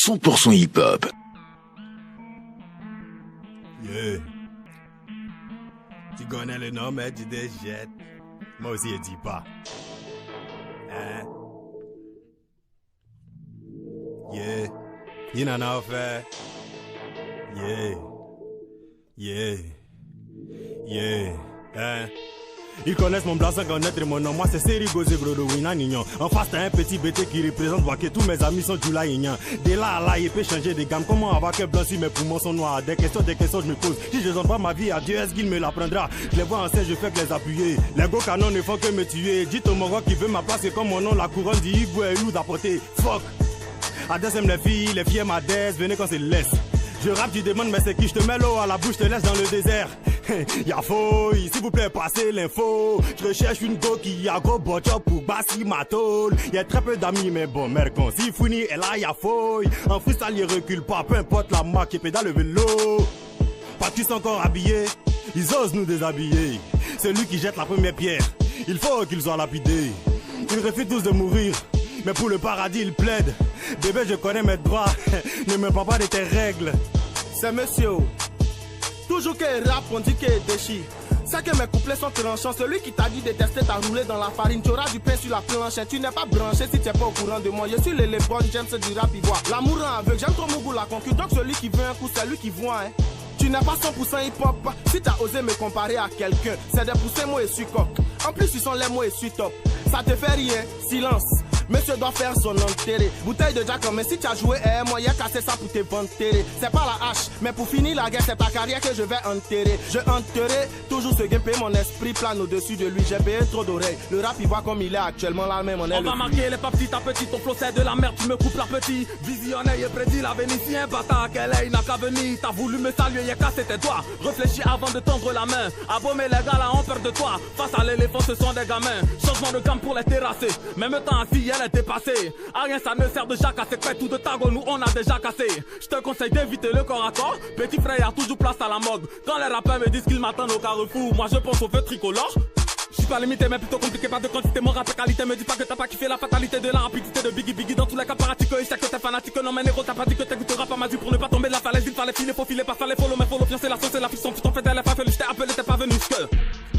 100% hip-hop. Yeah. Tu connais le nom, mais tu te jettes. Moi aussi, je dis pas. Hein? Yeah. Il en a fait. Yeah. Yeah. Yeah. Hein? Ils connaissent mon blason, connaître mon nom. Moi c'est Seri Gozé Gros de Wina Nignon. En face t'as un petit BT qui représente Waké. Tous mes amis sont du là Ignan. De là à là il peut changer de gamme. Comment avoir qu'un blanc si mes poumons sont noirs? Des questions je me pose. Si je donne pas ma vie à Dieu, est-ce qu'il me l'apprendra? Je les vois en scène, je fais que les appuyer. Les gros canons ne font que me tuer. Dites au Mongo qui veut ma place et comme mon nom la couronne dit Igwe et nous d'apporter. Fuck. Adès aime les filles aiment Adès, venez quand c'est laisse. Je rappe, tu demandes mais c'est qui? Je te mets l'eau à la bouche, je te laisse dans le désert. Y'a fouille, s'il vous plaît passez l'info. Je recherche une go qui a gros botchop pour bassi ma tôle. Y'a très peu d'amis mais bon merde quand si founi et là y'a fouille. En freestyle il recule pas, peu importe la marque qui pédale le vélo. Pas qu'ils sont encore habillés, ils osent nous déshabiller. Celui qui jette la première pierre, il faut qu'ils soient lapidés. Ils refusent tous de mourir, mais pour le paradis ils plaident. Bébé je connais mes droits, ne me parle pas de tes règles. C'est monsieur. Toujours qu'il rappe, on dit qu'il déchire. C'est que mes couplets sont tranchants. Celui qui t'a dit de tester, t'as roulé dans la farine. Tu auras du pain sur la planche. Tu n'es pas branché si tu n'es pas au courant de moi. Je suis l'éléphant, j'aime ce du rap ivoire. L'amour rend aveugle, j'aime trop mon goût la concu. Donc celui qui veut un coup, c'est lui qui voit. Hein. Tu n'es pas 100% hip-hop. Si t'as osé me comparer à quelqu'un, c'est des poussées, moi et suis coq. En plus, ils sont les mots et suis top. Ça te fait rien, silence. Monsieur doit faire son enterré. Bouteille de Jack, mais si tu as joué moi y'a cassé ça pour te vanter. C'est pas la hache, mais pour finir la guerre, c'est ta carrière que je vais enterrer. Je enterrai toujours ce gameplay, mon esprit plane au-dessus de lui. J'ai payé trop d'oreilles. Le rap il voit comme il est actuellement là même. On va marquer les pas petit à petit. Ton flow c'est de la merde, tu me coupes la petite. Visionnaire et prédit l'avenir. Si un bâtard qu'elle est, il n'a qu'à venir. T'as voulu me saluer, y'a cassé tes doigts. Réfléchis avant de tendre la main. Abomé les gars là, on perd de toi. Face à l'éléphant, ce sont des gamins. Changement de gamme pour les terrasser. Même temps assis, elle est dépassée. À rien ça ne sert de déjà casser. Près tout de tago, nous on a déjà cassé. Je te conseille d'éviter le corps à corps. Petit frère, y'a toujours place à la mode. Quand les rappeurs me disent qu'ils m'attendent au carrefour, moi je pense au feu tricolore. Je suis pas limité mais plutôt compliqué, pas de quantité. Mon rap est qualité, me dis pas que t'as pas kiffé la fatalité de la rapidité de Biggie. Dans tous les cas pratiques, et c'est que t'es fanatique. Non mais négro, t'as pas dit que t'écouteras pas ma vie pour ne pas tomber de la falaise. Il fallait filer, faut filer, pas les follow. Mais follow, fiancer la sauce et la fiction. Tu t'en fais d'elle, pas fait, je t'ai appelé, t'es pas venu,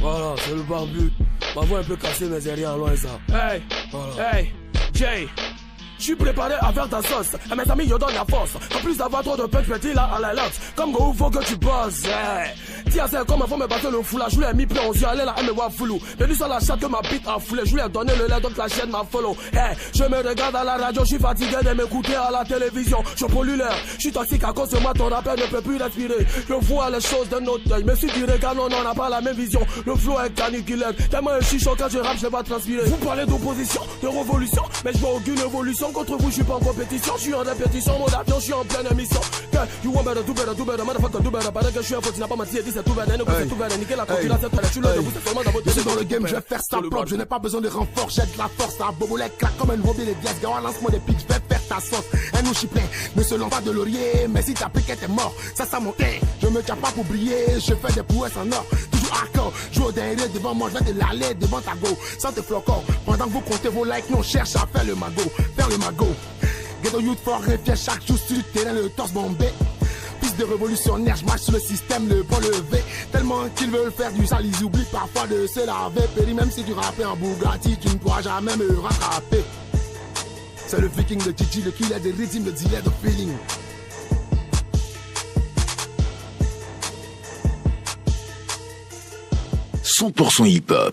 Voilà, c'est le barbu. Ma voix un peu cassée mais c'est rien, loin ça. Hey, voilà. Hey, Jay. Je suis préparé à faire ta sauce. Et mes amis, yo donne la force. En plus d'avoir trop de punch, petit là à la lox. Comme go, faut que tu bosses. Tiens, c'est comme avant me battre le foulage. Je lui ai mis plein aux yeux, allez là, elle me voit foulou. Venu sur la chatte que ma bite a foulé. Je lui ai donné le lait, donc la chaîne m'a follow. Hey, je me regarde à la radio, je suis fatigué de m'écouter à la télévision. Je pollue l'air, je suis toxique à cause de moi, ton rappel ne peut plus respirer. Je vois les choses d'un autre œil. Mais si tu regardes, non, on n'a pas la même vision. Le flow est caniculaire. Tellement je suis chaud quand je rappe, je vais pas transpirer. Vous parlez d'opposition, de révolution. Mais je vois aucune évolution. Contre vous, je suis pas en compétition, je suis en répétition, mode avion, je suis en pleine émission. You want better, do better, motherfucker, do better. Paraît que je suis un faux, tu n'as pas menti et dit c'est tout better. Nous, c'est tout better, niquer la concurrence, c'est toi, tu l'as debout, c'est seulement dans votre. Je suis dans le game, je vais faire ça propre, je n'ai pas besoin de renfort, j'ai de la force, la bobolette claque comme un robin de glace. Gawa, lance-moi des pics, je vais faire ta sauce. Un ouchi plein, ne se lance pas de laurier, mais si t'as pris qu'elle t'es mort, ça mon teint. Je me tiens pas pour briller, je fais des prouesses en or. Toujours hardcore, joue au dernier devant moi, je vais te l'aller devant ta go. Sans te flocons, pendant que vous comptez vos likes, nous on cherche à faire le magot, faire le magot. Ghetto youth fort et fier chaque jour sur le terrain, le torse bombé. Fils de révolutionnaire, je marche sur le système, le bon levé. Tellement qu'ils veulent faire du sale, ils oublient parfois de se laver. Péri, même si tu rappes en Bugatti, tu ne pourras jamais me rattraper. C'est le viking de Gigi, le killer de rythme, le dealer de feeling. « 100% hip-hop.